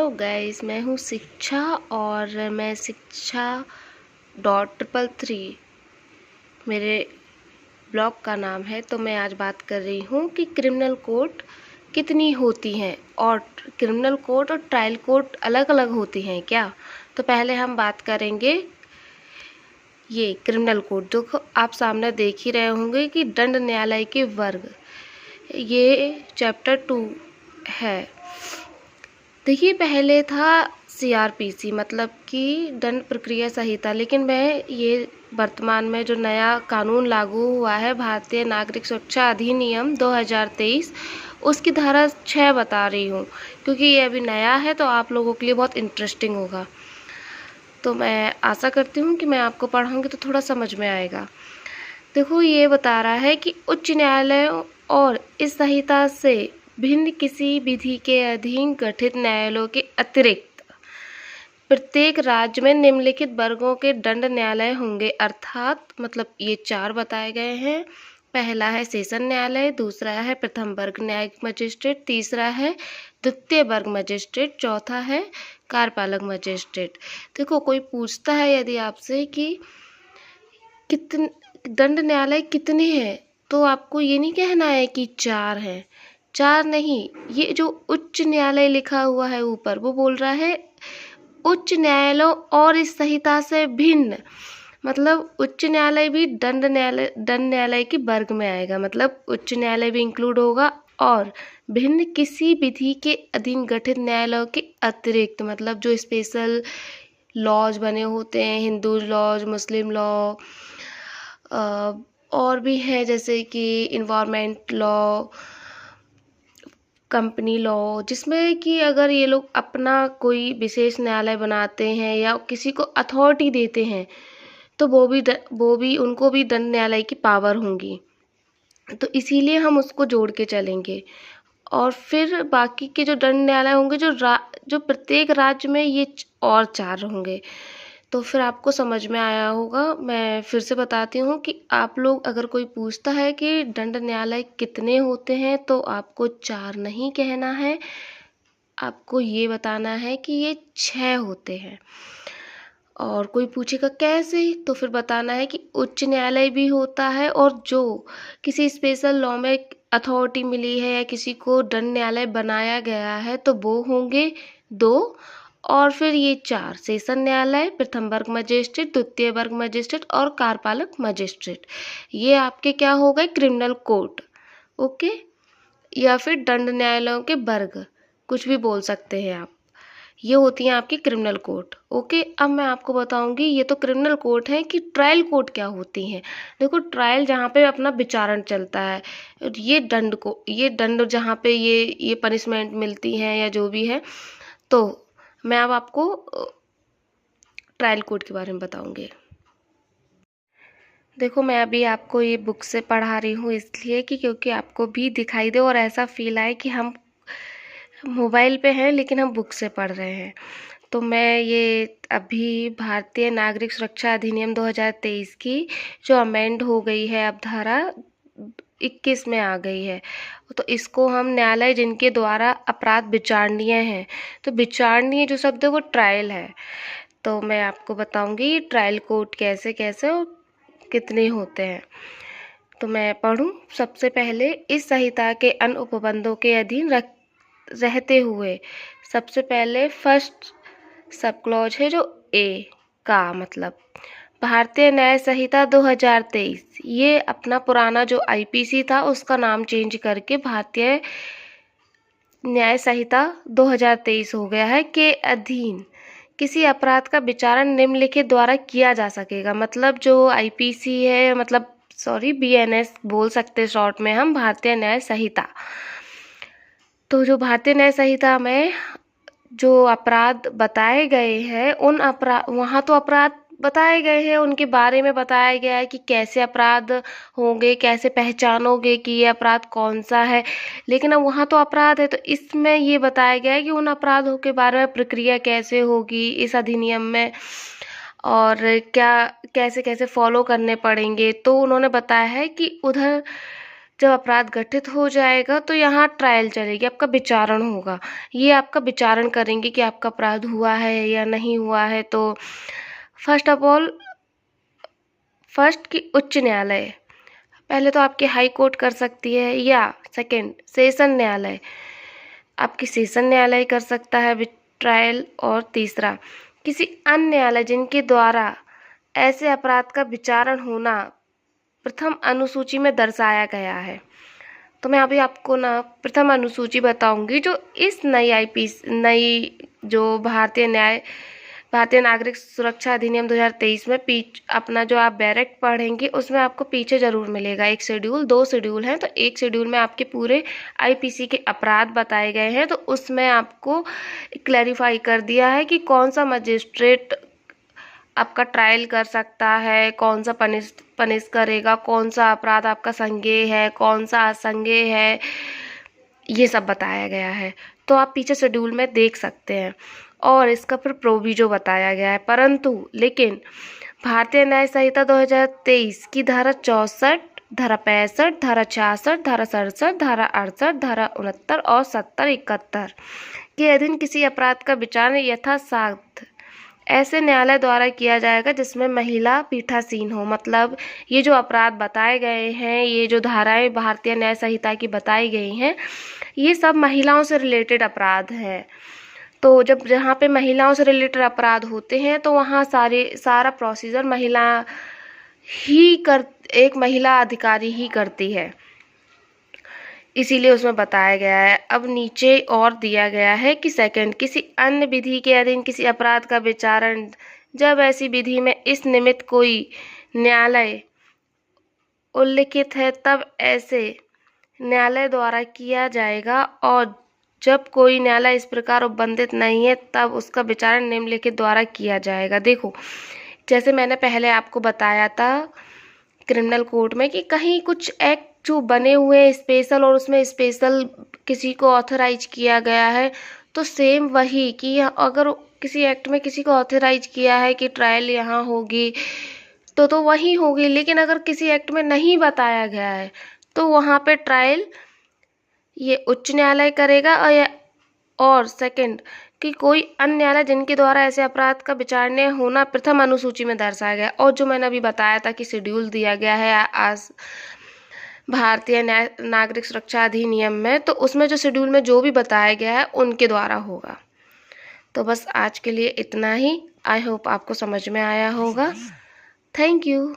Hello guys, मैं हूँ शिक्षा और मैं शिक्षा डॉट ट्रिपल थ्री मेरे ब्लॉग का नाम है। तो मैं आज बात कर रही हूँ कि क्रिमिनल कोर्ट कितनी होती हैं और क्रिमिनल कोर्ट और ट्रायल कोर्ट अलग अलग होती हैं क्या। तो पहले हम बात करेंगे ये क्रिमिनल कोर्ट, जो आप सामने देख ही रहे होंगे कि दंड न्यायालय के वर्ग, ये चैप्टर 2 है। देखिए, पहले था CRPC मतलब कि दंड प्रक्रिया संहिता, लेकिन मैं ये वर्तमान में जो नया कानून लागू हुआ है भारतीय नागरिक सुरक्षा अधिनियम 2023, उसकी धारा 6 बता रही हूँ, क्योंकि ये अभी नया है तो आप लोगों के लिए बहुत इंटरेस्टिंग होगा। तो मैं आशा करती हूँ कि मैं आपको पढ़ाऊँगी तो थोड़ा समझ में आएगा। देखो, ये बता रहा है कि उच्च न्यायालय और इस संहिता से भिन्न किसी विधि के अधीन गठित न्यायालयों के अतिरिक्त प्रत्येक राज्य में निम्नलिखित वर्गों के दंड न्यायालय होंगे, अर्थात मतलब ये 4 बताए गए हैं। पहला है सेशन न्यायालय, दूसरा है प्रथम वर्ग न्यायिक मजिस्ट्रेट, तीसरा है द्वितीय वर्ग मजिस्ट्रेट, चौथा है कार्यपालक मजिस्ट्रेट। देखो, कोई पूछता है यदि आपसे कि कितने दंड न्यायालय कितने हैं, तो आपको ये नहीं कहना है कि 4 हैं। 4 नहीं, ये जो उच्च न्यायालय लिखा हुआ है ऊपर, वो बोल रहा है उच्च न्यायालयों और इस संहिता से भिन्न, मतलब उच्च न्यायालय भी दंड न्यायालय के वर्ग में आएगा, मतलब उच्च न्यायालय भी इंक्लूड होगा और भिन्न किसी विधि के अधीन गठित न्यायालयों के अतिरिक्त, मतलब जो स्पेशल लॉज बने होते हैं, हिंदू लॉज, मुस्लिम लॉ, और भी है जैसे कि इन्वायरमेंट लॉ, कंपनी लॉ, जिसमें कि अगर ये लोग अपना कोई विशेष न्यायालय बनाते हैं या किसी को अथॉरिटी देते हैं तो वो भी उनको भी दंड न्यायालय की पावर होंगी। तो इसीलिए हम उसको जोड़ के चलेंगे। और फिर बाकी के जो दंड न्यायालय होंगे, जो प्रत्येक राज्य में ये और 4 होंगे। तो फिर आपको समझ में आया होगा। मैं फिर से बताती हूँ कि आप लोग, अगर कोई पूछता है कि दंड न्यायालय कितने होते हैं, तो आपको 4 नहीं कहना है, आपको ये बताना है कि ये 6 होते हैं। और कोई पूछेगा कैसे, तो फिर बताना है कि उच्च न्यायालय भी होता है और जो किसी स्पेशल लॉ में अथॉरिटी मिली है या किसी को दंड न्यायालय बनाया गया है तो वो होंगे 2। और फिर ये 4 सेशन न्यायालय, प्रथम वर्ग मजिस्ट्रेट, द्वितीय वर्ग मजिस्ट्रेट और कार्यपालक मजिस्ट्रेट, ये आपके क्या हो गए, क्रिमिनल कोर्ट। ओके, या फिर दंड न्यायालयों के वर्ग, कुछ भी बोल सकते हैं आप। ये होती हैं आपकी क्रिमिनल कोर्ट। ओके, अब मैं आपको बताऊंगी, ये तो क्रिमिनल कोर्ट है, कि ट्रायल कोर्ट क्या होती हैं। देखो, ट्रायल जहाँ पे अपना विचारण चलता है, ये दंड जहाँ पे ये पनिशमेंट मिलती है या जो भी है। तो मैं अब आपको ट्रायल कोर्ट के बारे में बताऊंगी। देखो, मैं अभी आपको ये बुक से पढ़ा रही हूँ इसलिए कि क्योंकि आपको भी दिखाई दे और ऐसा फील आए कि हम मोबाइल पे हैं लेकिन हम बुक से पढ़ रहे हैं। तो मैं ये अभी भारतीय नागरिक सुरक्षा अधिनियम 2023 की जो अमेंड हो गई है, अब धारा 21 में आ गई है, तो इसको हम न्यायालय जिनके द्वारा अपराध विचारणीय है, तो विचारणीय जो शब्द है वो ट्रायल है। तो मैं आपको बताऊंगी ट्रायल कोर्ट कैसे कैसे और कितने होते हैं। तो मैं पढ़ूं। सबसे पहले, इस संहिता के अन्य उपबंधों के अधीन रहते हुए, सबसे पहले फर्स्ट सब क्लॉज है जो ए का मतलब भारतीय न्याय संहिता 2023, ये अपना पुराना जो IPC था उसका नाम चेंज करके भारतीय न्याय संहिता 2023 हो गया है, के अधीन किसी अपराध का विचारण निम्नलिखित द्वारा किया जा सकेगा। मतलब जो IPC है, मतलब सॉरी BNS बोल सकते शॉर्ट में हम, भारतीय न्याय संहिता। तो जो भारतीय न्याय संहिता में जो अपराध बताए गए हैं, उन अपराध, वहाँ तो अपराध बताए गए हैं, उनके बारे में बताया गया है कि कैसे अपराध होंगे, कैसे पहचानोगे कि ये अपराध कौन सा है। लेकिन अब वहाँ तो अपराध है, तो इसमें ये बताया गया है कि उन अपराधों के बारे में प्रक्रिया कैसे होगी इस अधिनियम में, और क्या कैसे कैसे फॉलो करने पड़ेंगे। तो उन्होंने बताया है कि उधर जब अपराध घटित हो जाएगा तो यहाँ ट्रायल चलेगी, आपका विचारण होगा। ये आपका विचारण करेंगे कि आपका अपराध हुआ है या नहीं हुआ है। तो फर्स्ट ऑफ ऑल फर्स्ट की उच्च न्यायालय, पहले तो आपकी हाई कोर्ट कर सकती है, या सेकंड सेशन न्यायालय, आपकी सेशन न्यायालय कर सकता है ट्रायल, और तीसरा किसी अन्य न्यायालय जिनके द्वारा ऐसे अपराध का विचारण होना प्रथम अनुसूची में दर्शाया गया है। तो मैं अभी आपको ना प्रथम अनुसूची बताऊंगी, जो इस नई जो भारतीय नागरिक सुरक्षा अधिनियम 2023 में अपना जो आप बैरक पढ़ेंगे उसमें आपको पीछे जरूर मिलेगा एक शेड्यूल, 2 शेड्यूल हैं। तो एक शेड्यूल में आपके पूरे आईपीसी के अपराध बताए गए हैं, तो उसमें आपको क्लैरिफाई कर दिया है कि कौन सा मजिस्ट्रेट आपका ट्रायल कर सकता है, कौन सा पनिश करेगा, कौन सा अपराध आपका संज्ञेय है, कौन सा असंज्ञेय है, ये सब बताया गया है। तो आप पीछे शेड्यूल में देख सकते हैं, और इसका फिर प्रोविजो बताया गया है। परंतु लेकिन भारतीय न्याय संहिता 2023 की धारा 64, धारा 65, धारा 66, धारा 67, धारा 68, धारा 69 और 70, 71 के अधीन किसी अपराध का विचारण यथासाध्य ऐसे न्यायालय द्वारा किया जाएगा जिसमें महिला पीठासीन हो। मतलब ये जो अपराध बताए गए हैं, ये जो धाराएं भारतीय न्याय संहिता की बताई गई हैं, ये सब महिलाओं से रिलेटेड अपराध हैं। तो जब जहाँ पे महिलाओं से रिलेटेड अपराध होते हैं तो वहाँ सारा प्रोसीजर एक महिला अधिकारी ही करती है, इसीलिए उसमें बताया गया है। अब नीचे और दिया गया है कि सेकंड, किसी अन्य विधि के अधीन किसी अपराध का विचारण जब ऐसी विधि में इस निमित्त कोई न्यायालय उल्लिखित है तब ऐसे न्यायालय द्वारा किया जाएगा, और जब कोई न्यायालय इस प्रकार उपबंधित नहीं है तब उसका विचारण निम्नलिखित द्वारा किया जाएगा। देखो, जैसे मैंने पहले आपको बताया था क्रिमिनल कोर्ट में कि कहीं कुछ एक्ट जो बने हुए हैं स्पेशल, और उसमें स्पेशल किसी को ऑथराइज किया गया है, तो सेम वही कि अगर किसी एक्ट में किसी को ऑथराइज किया है कि ट्रायल यहाँ होगी तो वही होगी। लेकिन अगर किसी एक्ट में नहीं बताया गया है तो वहाँ पे ट्रायल ये उच्च न्यायालय करेगा, और सेकंड कि कोई अन्य न्यायालय जिनके द्वारा ऐसे अपराध का विचारणीय होना प्रथम अनुसूची में दर्शाया गया। और जो मैंने अभी बताया था कि शेड्यूल दिया गया है आज भारतीय नागरिक सुरक्षा अधिनियम में, तो उसमें जो शेड्यूल में जो भी बताया गया है उनके द्वारा होगा। तो बस आज के लिए इतना ही। आई होप आपको समझ में आया होगा। Thank you.